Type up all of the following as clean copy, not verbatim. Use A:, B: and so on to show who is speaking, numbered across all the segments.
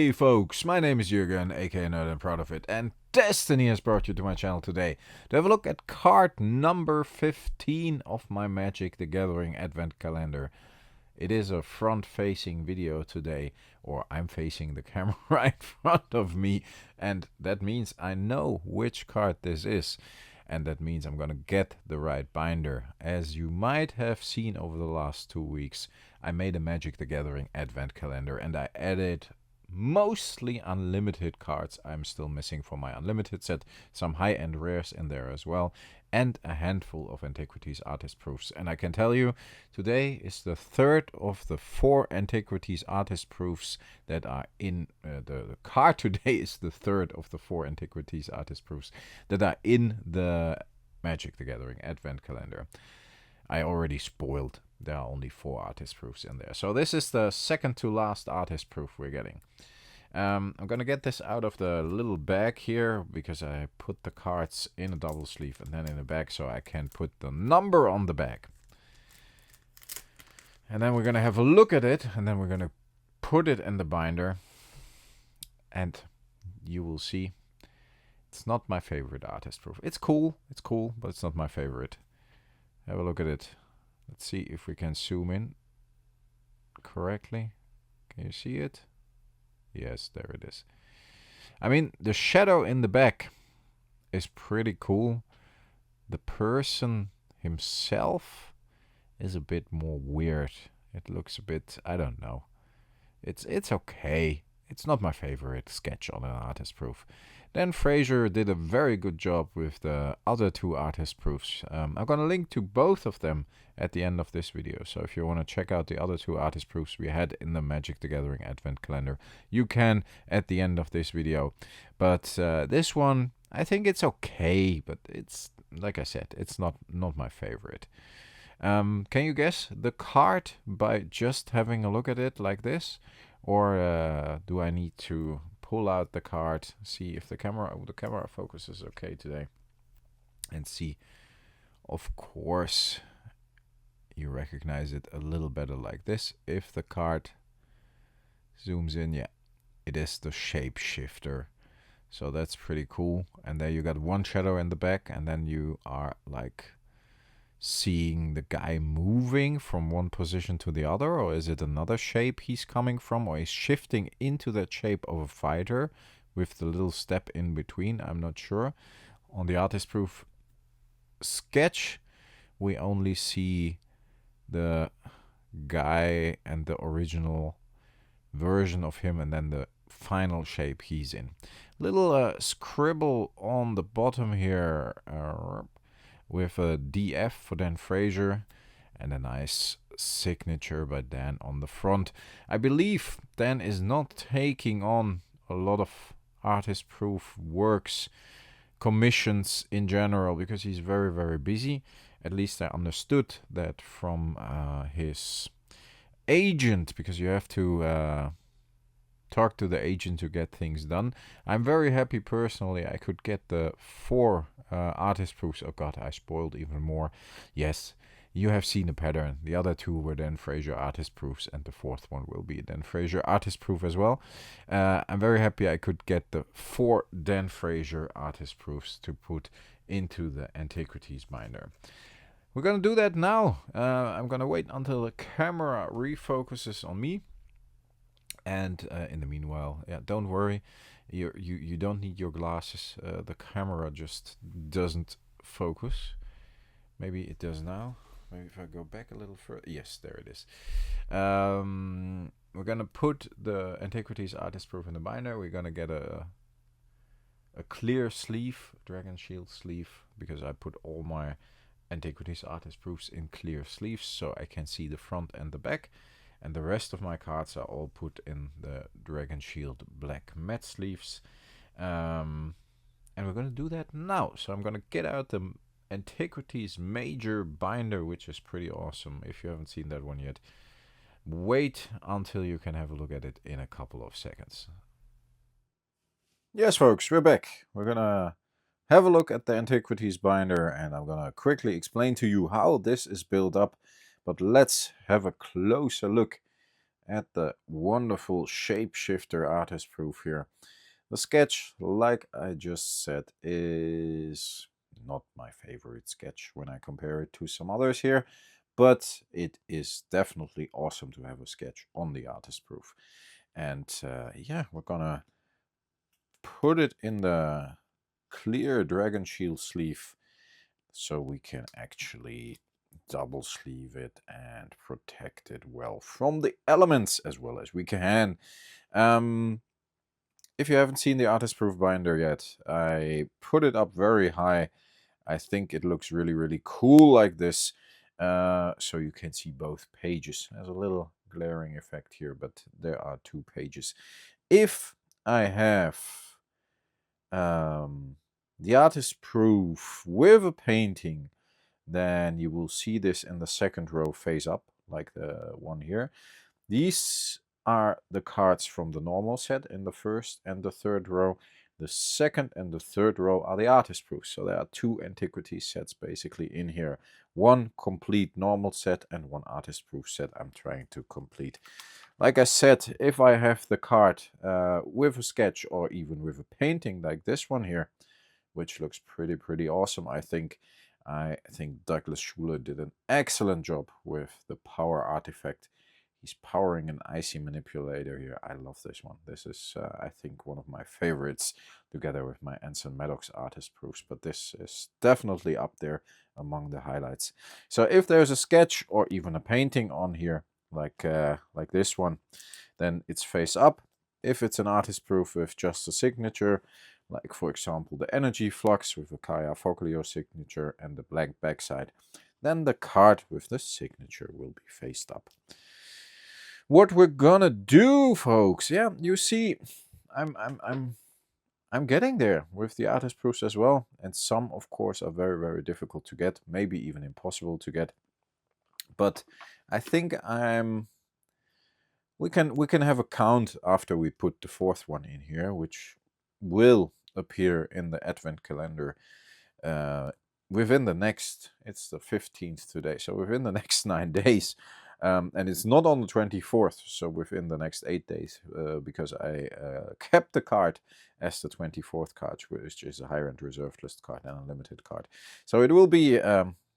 A: Hey folks, my name is Jürgen, aka Nerd and Proud of It, and Destiny has brought you to my channel today to have a look at card number 15 of my Magic the Gathering Advent Calendar. It is a front-facing video today, or I'm facing the camera right in front of me, and that means I know which card this is. And that means I'm gonna get the right binder. As you might have seen over the last 2 weeks, I made a Magic the Gathering Advent Calendar and I added mostly unlimited cards I'm still missing from my unlimited set, some high-end rares in there as well, and a handful of Antiquities Artist proofs. And I can tell you, today is the third of the 4 Antiquities Artist proofs that are in the card today is the third of the 4 Antiquities Artist proofs that are in the Magic the Gathering Advent Calendar. I already spoiled. There are only 4 artist proofs in there. So this is the second to last artist proof we're getting. I'm gonna get this out of the little bag here because I put the cards in a double sleeve and then in a bag so I can put the number on the bag. And then we're gonna have a look at it and then we're gonna put it in the binder. And you will see it's not my favorite artist proof. It's cool, but it's not my favorite. Have a look at it. Let's see if we can zoom in correctly. Can you see it? Yes, there it is. I mean, the shadow in the back is pretty cool. The person himself is a bit more weird. It looks a bit, I don't know. It's okay. It's not my favorite sketch on an artist proof. Dan Fraser did a very good job with the other 2 artist proofs. I'm going to link to both of them at the end of this video. So if you want to check out the other 2 artist proofs we had in the Magic the Gathering Advent Calendar, you can at the end of this video. But this one, I think it's okay, but it's, like I said, it's not my favorite. Can you guess the card by just having a look at it like this? Or do I need to pull out the card, see if the camera focus is okay today, and see? Of course, you recognize it a little better like this. If the card zooms in, yeah, it is the shapeshifter. So that's pretty cool. And there you got one shadow in the back, and then you are like seeing the guy moving from one position to the other, or is it another shape he's coming from, or he's shifting into that shape of a fighter with the little step in between? I'm not sure. On the artist proof sketch, we only see the guy and the original version of him and then the final shape he's in. Little scribble on the bottom here with a DF for Dan Fraser and a nice signature by Dan on the front. I believe Dan is not taking on a lot of artist proof works, commissions in general, because he's very, very busy. At least I understood that from his agent, because you have to talk to the agent to get things done. I'm very happy personally I could get the 4 artist proofs. Oh god, I spoiled even more. Yes, you have seen a pattern. The other 2 were Dan Fraser artist proofs, and the 4th one will be Dan Fraser artist proof as well. I'm very happy I could get the 4 Dan Fraser artist proofs to put into the Antiquities binder. We're gonna do that now. I'm gonna wait until the camera refocuses on me. And in the meanwhile, yeah, don't worry, you don't need your glasses. The camera just doesn't focus. Maybe it does now. Maybe if I go back a little further. Yes, there it is. We're gonna put the Antiquities Artist Proof in the binder. We're gonna get a clear sleeve, Dragon Shield sleeve, because I put all my Antiquities Artist Proofs in clear sleeves so I can see the front and the back. And the rest of my cards are all put in the Dragon Shield black matte sleeves. And we're going to do that now. So I'm going to get out the Antiquities Major binder, which is pretty awesome. If you haven't seen that one yet, wait until you can have a look at it in a couple of seconds. Yes, folks, we're back. We're going to have a look at the Antiquities binder, and I'm going to quickly explain to you how this is built up. But let's have a closer look at the wonderful Shapeshifter artist proof here. The sketch, like I just said, is not my favorite sketch when I compare it to some others here, but it is definitely awesome to have a sketch on the artist proof. And yeah, we're gonna put it in the clear Dragon Shield sleeve so we can actually double sleeve it and protect it well from the elements as well as we can. If you haven't seen the artist proof binder yet, I put it up very high. I think it looks really, really cool like this. So you can see both pages. There's a little glaring effect here, but there are 2 pages. If I have the artist proof with a painting, then you will see this in the second row face up, like the one here. These are the cards from the normal set in the first and the third row. The second and the third row are the artist proofs. So there are 2 antiquity sets basically in here. 1 complete normal set and 1 artist proof set I'm trying to complete. Like I said, if I have the card with a sketch or even with a painting like this one here, which looks pretty awesome, I think Douglas Schuler did an excellent job with the power artifact. He's powering an icy manipulator here. I love this one. This is, I think, one of my favorites, together with my Anson Maddox artist proofs. But this is definitely up there among the highlights. So if there's a sketch or even a painting on here, like this one, then it's face up. If it's an artist proof with just a signature, like for example the Energy Flux with a Kaya Foglio signature and the blank backside, then the card with the signature will be faced up. What we're gonna do, folks, yeah, you see, I'm getting there with the artist proofs as well, and some of course are very difficult to get, maybe even impossible to get. But I think we can have a count after we put the 4th one in here, which will appear in the advent calendar within the next, it's the 15th today, so within the next 9 days. And it's not on the 24th, so within the next 8 days, because I kept the card as the 24th card, which is a higher end reserved list card and a limited card. So it will be,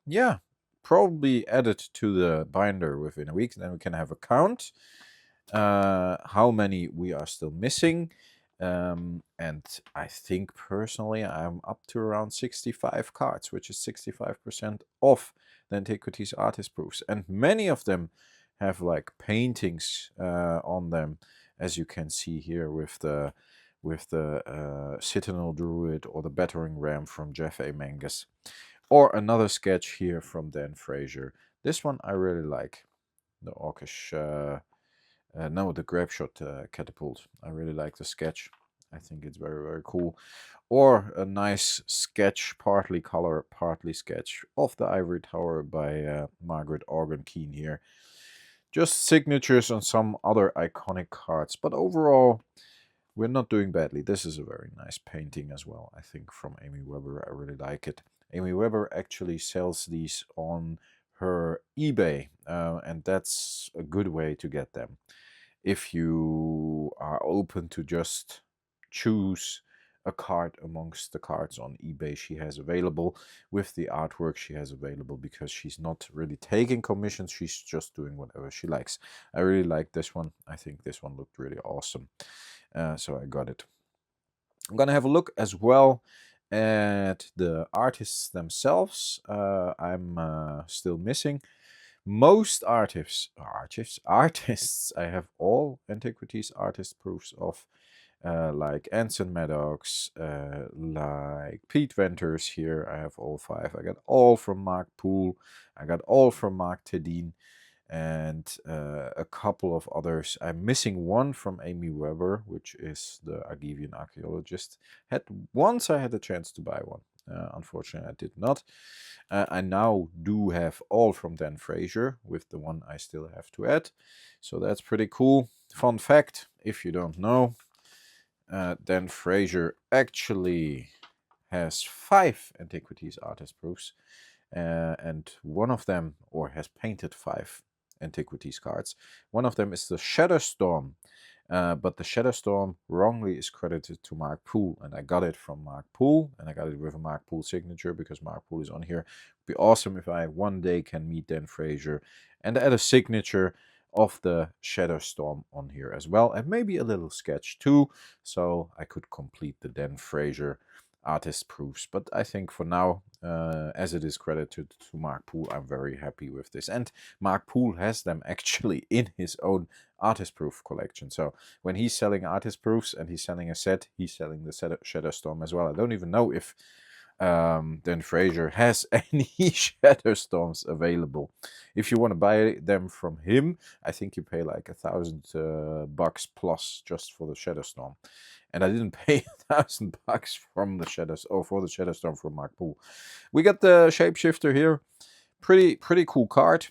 A: yeah, probably added to the binder within a week. Then we can have a count how many we are still missing. And I think personally I'm up to around 65 cards, which is 65% of the Antiquities Artist proofs. And many of them have like paintings on them, as you can see here with the Citadel Druid or the Battering Ram from Jeff A. Mangus. Or another sketch here from Dan Fraser. This one I really like. The Orcish... no, the Grapeshot Catapult. I really like the sketch. I think it's very cool. Or a nice sketch, partly color, partly sketch, of the Ivory Tower by Margaret Organ Keane here. Just signatures on some other iconic cards. But overall, we're not doing badly. This is a very nice painting as well, I think, from Amy Weber. I really like it. Amy Weber actually sells these on her eBay, and that's a good way to get them. If you are open to just choose a card amongst the cards on eBay she has available with the artwork she has available, because she's not really taking commissions, she's just doing whatever she likes. I really like this one. I think this one looked really awesome, so I got it. I'm gonna have a look as well at the artists themselves. I'm still missing most artists. I have all Antiquities Artist proofs of, like Anson Maddox, like Pete Venters here. I have all 5. I got all from Mark Poole. I got all from Mark Tedin, and a couple of others. I'm missing one from Amy Weber, which is the Argivian archaeologist. Once I had a chance to buy one. Unfortunately, I did not. I now do have all from Dan Fraser, with the one I still have to add. So that's pretty cool. Fun fact, if you don't know, Dan Fraser actually has 5 Antiquities Artist proofs. And one of them, or has painted 5 Antiquities cards. One of them is the Shadowstorm. But the Shadowstorm wrongly is credited to Mark Poole, and I got it from Mark Poole, and I got it with a Mark Poole signature because Mark Poole is on here. It'd be awesome if I one day can meet Dan Fraser and add a signature of the Shadowstorm on here as well, and maybe a little sketch too, so I could complete the Dan Fraser artist proofs. But I think for now, as it is credited to Mark Poole, I'm very happy with this. And Mark Poole has them actually in his own artist proof collection. So when he's selling artist proofs and he's selling a set, he's selling the Shadowstorm as well. I don't even know if Dan Fraser has any Shadowstorms available. If you want to buy them from him, I think you pay like $1,000 plus just for the Shadowstorm. And I didn't pay $1,000 from the for the Shadowstorm from Mark Poole. We got the Shapeshifter here. Pretty cool card.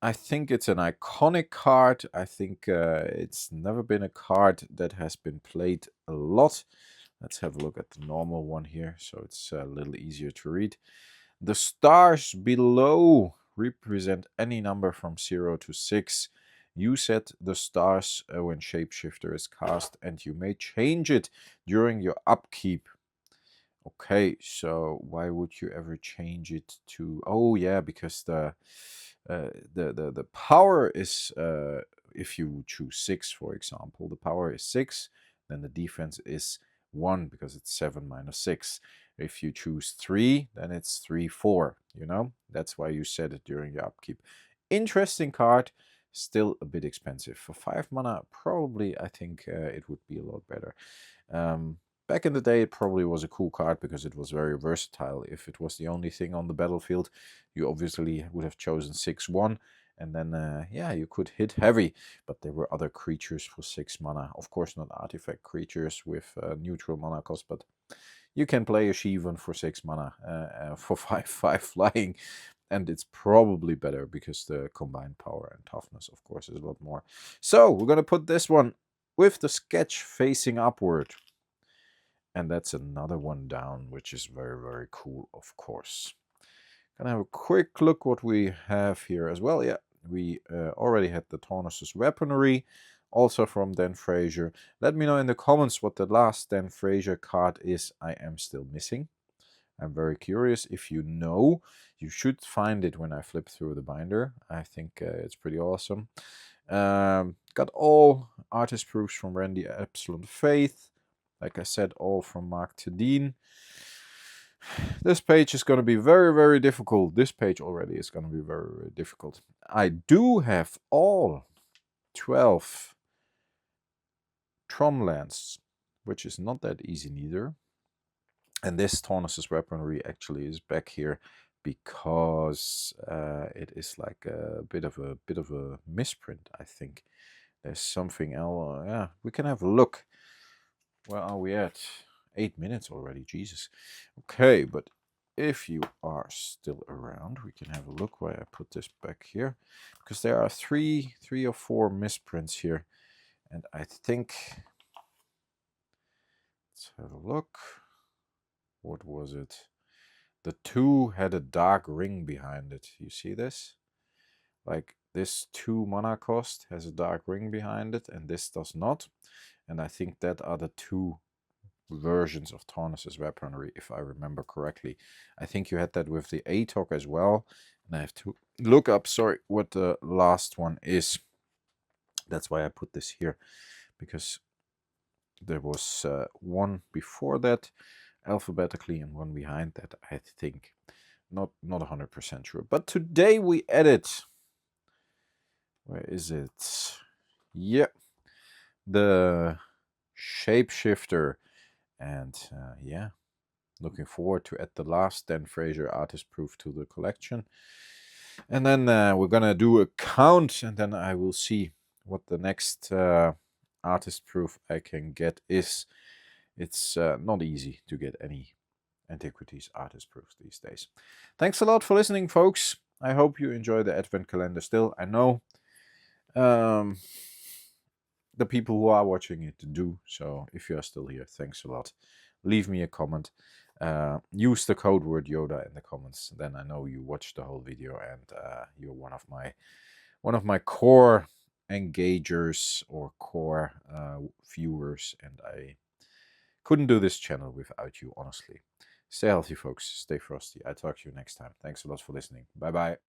A: I think it's an iconic card. I think it's never been a card that has been played a lot. Let's have a look at the normal one here, so it's a little easier to read. The stars below represent any number from 0 to 6. You set the stars when Shapeshifter is cast, and you may change it during your upkeep. Okay, so why would you ever change it to... Oh yeah, because the power is, if you choose 6, for example, the power is 6, then the defense is 1 because it's 7 minus 6. If you choose 3, then it's 3, 4, you know? That's why you set it during your upkeep. Interesting card, still a bit expensive. For 5 mana, probably I think it would be a lot better. Back in the day, it probably was a cool card because it was very versatile. If it was the only thing on the battlefield, you obviously would have chosen 6/1, and then, yeah, you could hit heavy. But there were other creatures for 6 mana. Of course, not artifact creatures with neutral mana cost, but you can play a Shivan for 6 mana for 5/5 flying. And it's probably better because the combined power and toughness, of course, is a lot more. So we're going to put this one with the sketch facing upward. And that's another one down, which is very cool, of course. Gonna have a quick look what we have here as well. Yeah, we already had the Tornas's Weaponry, also from Dan Fraser. Let me know in the comments what the last Dan Fraser card is I am still missing. I'm very curious. If you know, you should find it when I flip through the binder. I think it's pretty awesome. Got all artist proofs from Randy Epsilon Faith. Like I said, all from Mark Tedin. This page is going to be very difficult. This page already is going to be very difficult. I do have all 12 Tromlands, which is not that easy neither. And this Tornas's Weaponry actually is back here because it is like a bit of a misprint, I think. There's something else. Yeah, we can have a look. Where are we at? 8 minutes already, Jesus. Okay, but if you are still around, we can have a look why I put this back here. Because there are three or four misprints here. And I think... Let's have a look. What was it? The 2 had a dark ring behind it. You see this? Like this 2 mana cost has a dark ring behind it, and this does not. And I think that are the 2 versions of Tornas's Weaponry, if I remember correctly. I think you had that with the ATOC as well. And I have to look up, sorry, what the last one is. That's why I put this here. Because there was one before that, alphabetically, and one behind that, I think. Not 100% sure. But today we edit. Where is it? Yeah. The Shapeshifter. And yeah, looking forward to add the last Dan Fraser artist proof to the collection. And then we're gonna do a count, and then I will see what the next artist proof I can get is. It's not easy to get any Antiquities artist proofs these days. Thanks a lot for listening, folks. I hope you enjoy the Advent calendar still. I know the people who are watching it do. So if you are still here, thanks a lot. Leave me a comment. use the code word Yoda in the comments. Then I know you watched the whole video and you're one of my core engagers or core viewers, and I couldn't do this channel without you, honestly. Stay healthy, folks. Stay frosty. I'll talk to you next time. Thanks a lot for listening. Bye-bye.